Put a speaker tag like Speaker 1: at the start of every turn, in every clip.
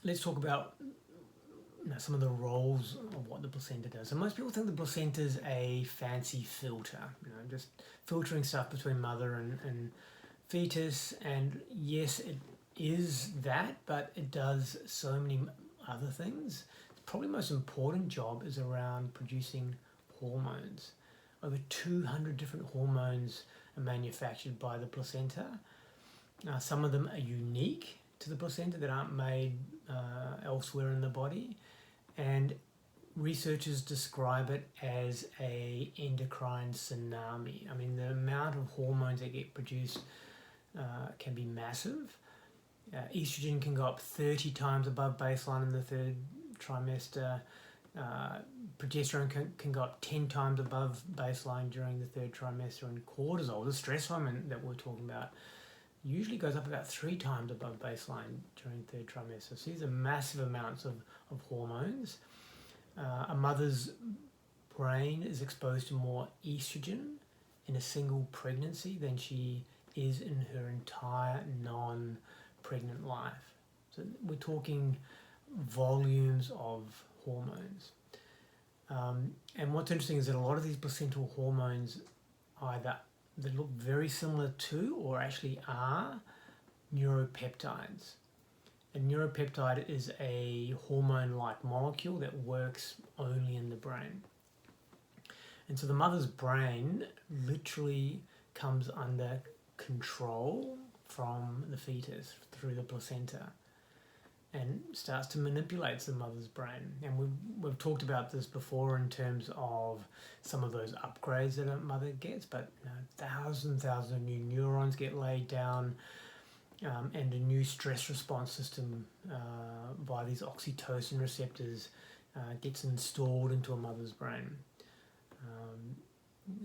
Speaker 1: let's talk about some of the roles of what the placenta does. So most people think the placenta is a fancy filter, just filtering stuff between mother and fetus. And yes, it is that, but it does so many other things. Probably the most important job is around producing hormones. Over 200 different hormones are manufactured by the placenta. Some of them are unique to the placenta that aren't made elsewhere in the body, and researchers describe it as a endocrine tsunami. I mean, the amount of hormones that get produced can be massive. Estrogen can go up 30 times above baseline in the third trimester. Progesterone can go up 10 times above baseline during the third trimester, and cortisol, the stress hormone that we're talking about, usually goes up about 3 times above baseline during third trimester. So these are massive amounts of hormones. A mother's brain is exposed to more estrogen in a single pregnancy than she is in her entire non-pregnant life. So we're talking volumes of hormones. And what's interesting is that a lot of these placental hormones either they look very similar to or actually are neuropeptides. A neuropeptide is a hormone-like molecule that works only in the brain. And so the mother's brain literally comes under control from the fetus through the placenta and starts to manipulate the mother's brain. And we've talked about this before in terms of some of those upgrades that a mother gets, but thousands of new neurons get laid down, and a new stress response system via these oxytocin receptors gets installed into a mother's brain.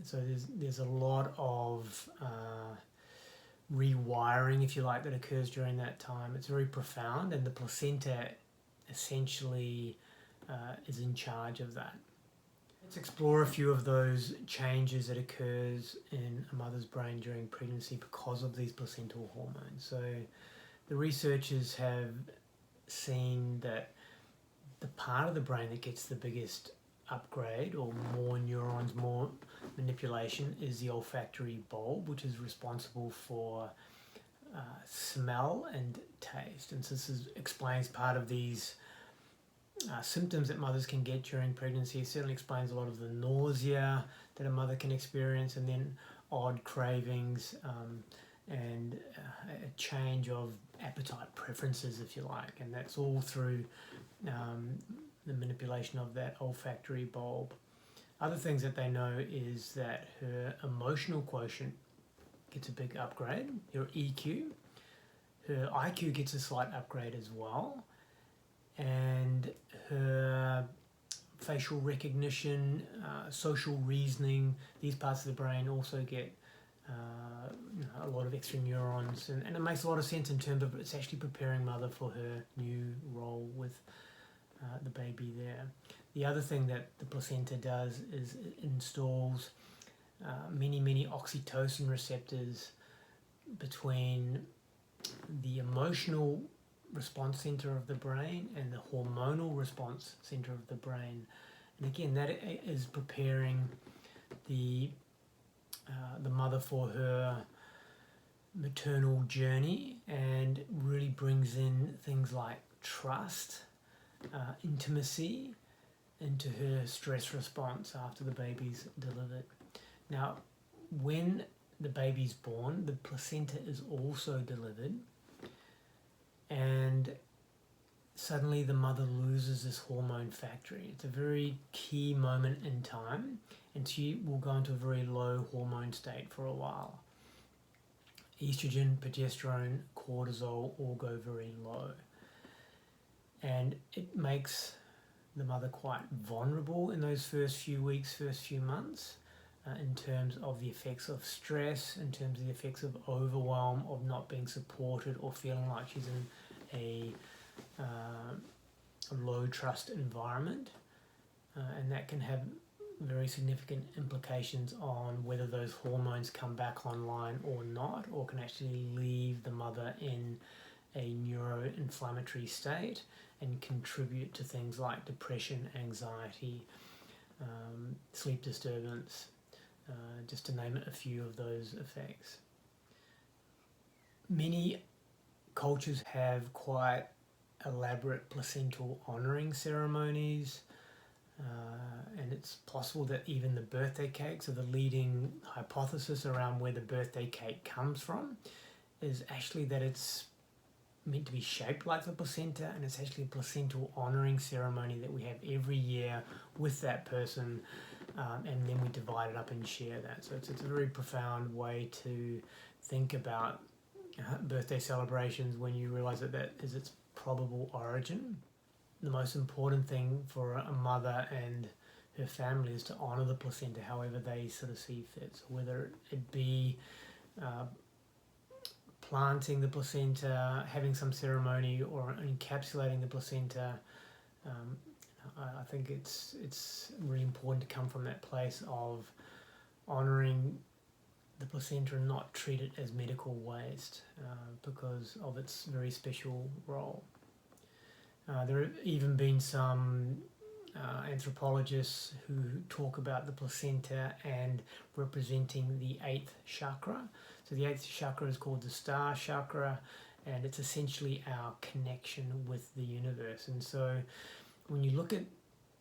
Speaker 1: So there's a lot of rewiring, if you like, that occurs during that time. It's very profound, and the placenta essentially is in charge of that. Let's explore a few of those changes that occurs in a mother's brain during pregnancy because of these placental hormones. So the researchers have seen that the part of the brain that gets the biggest upgrade or more neurons, more manipulation, is the olfactory bulb, which is responsible for smell and taste. And so this explains part of these symptoms that mothers can get during pregnancy. It certainly explains a lot of the nausea that a mother can experience, and then odd cravings and a change of appetite preferences, if you like. And that's all through the manipulation of that olfactory bulb. Other things that they know is that her emotional quotient gets a big upgrade, her EQ. Her IQ gets a slight upgrade as well. And her facial recognition, social reasoning, these parts of the brain also get a lot of extra neurons. And it makes a lot of sense in terms of it's actually preparing mother for her new role with the baby there. The other thing that the placenta does is it installs many oxytocin receptors between the emotional response center of the brain and the hormonal response center of the brain. And again, that is preparing the mother for her maternal journey, and really brings in things like trust, intimacy into her stress response after the baby's delivered. Now, when the baby's born, the placenta is also delivered, and suddenly the mother loses this hormone factory. It's a very key moment in time, and she will go into a very low hormone state for a while. Estrogen, progesterone, cortisol all go very low, and it makes the mother quite vulnerable in those first few weeks, first few months, in terms of the effects of stress, in terms of the effects of overwhelm, of not being supported or feeling like she's in a low trust environment, and that can have very significant implications on whether those hormones come back online or not, or can actually leave the mother in a neuroinflammatory state and contribute to things like depression, anxiety, sleep disturbance, just to name a few of those effects. Many cultures have quite elaborate placental honouring ceremonies, and it's possible that even the birthday cake, so the leading hypothesis around where the birthday cake comes from, is actually that it's meant to be shaped like the placenta, and it's actually a placental honouring ceremony that we have every year with that person, and then we divide it up and share that. So it's a very profound way to think about birthday celebrations when you realise that is its probable origin. The most important thing for a mother and her family is to honour the placenta however they sort of see fit. So whether it be planting the placenta, having some ceremony, or encapsulating the placenta, I think it's really important to come from that place of honouring the placenta and not treat it as medical waste because of its very special role. There have even been some anthropologists who talk about the placenta and representing the 8th chakra. So the 8th chakra is called the star chakra, and it's essentially our connection with the universe. And so when you look at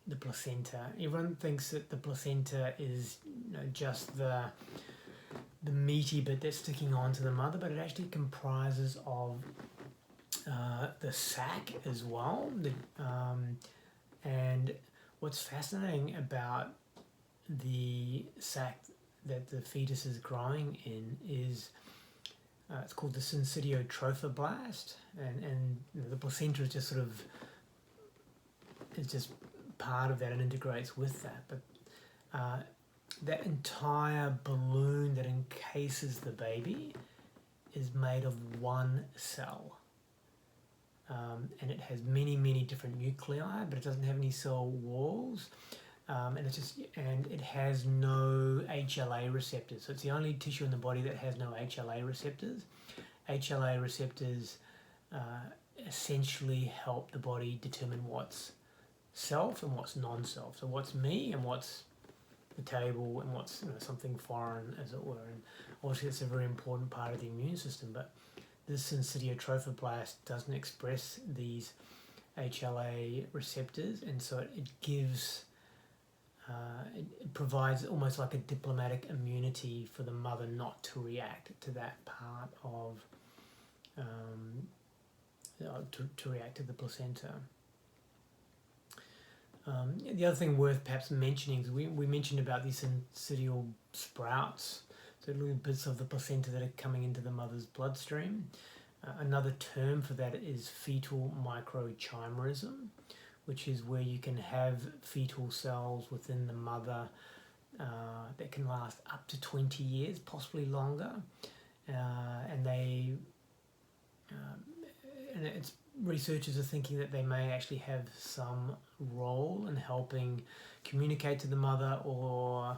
Speaker 1: the placenta, everyone thinks that the placenta is just the meaty bit that's sticking onto the mother, but it actually comprises of the sac as well. And what's fascinating about the sac that the fetus is growing in is it's called the syncytiotrophoblast, and the placenta is just part of that and integrates with that. But that entire balloon that encases the baby is made of one cell. And it has many different nuclei, but it doesn't have any cell walls, and it has no HLA receptors. So it's the only tissue in the body that has no HLA receptors. HLA receptors essentially help the body determine what's self and what's non-self. So what's me and what's the table and what's something foreign, as it were. And obviously it's a very important part of the immune system, but this syncytiotrophoblast doesn't express these HLA receptors, and so it gives, it provides almost like a diplomatic immunity for the mother not to react to that part of, to react to the placenta. The other thing worth perhaps mentioning is we mentioned about these syncytial sprouts, so little bits of the placenta that are coming into the mother's bloodstream. Another term for that is fetal microchimerism, which is where you can have fetal cells within the mother that can last up to 20 years, possibly longer, and it's researchers are thinking that they may actually have some role in helping communicate to the mother or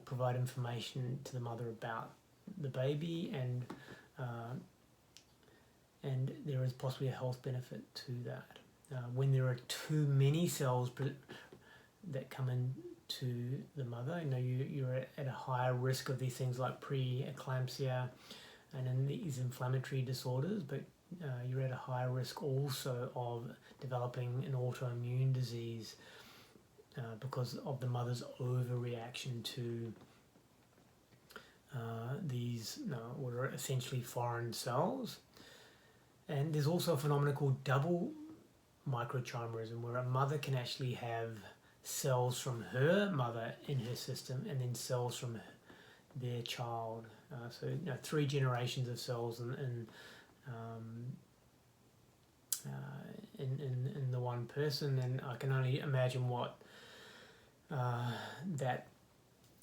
Speaker 1: provide information to the mother about the baby, and there is possibly a health benefit to that. When there are too many cells that come into the mother, you're at a higher risk of these things like pre-eclampsia and in these inflammatory disorders, but you're at a higher risk also of developing an autoimmune disease because of the mother's overreaction to these what are essentially foreign cells. And there's also a phenomenon called double microchimerism, where a mother can actually have cells from her mother in her system and then cells from their child. So 3 generations of cells in the one person, and I can only imagine what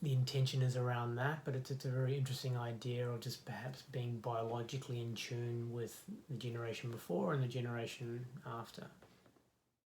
Speaker 1: the intention is around that, but it's a very interesting idea of just perhaps being biologically in tune with the generation before and the generation after.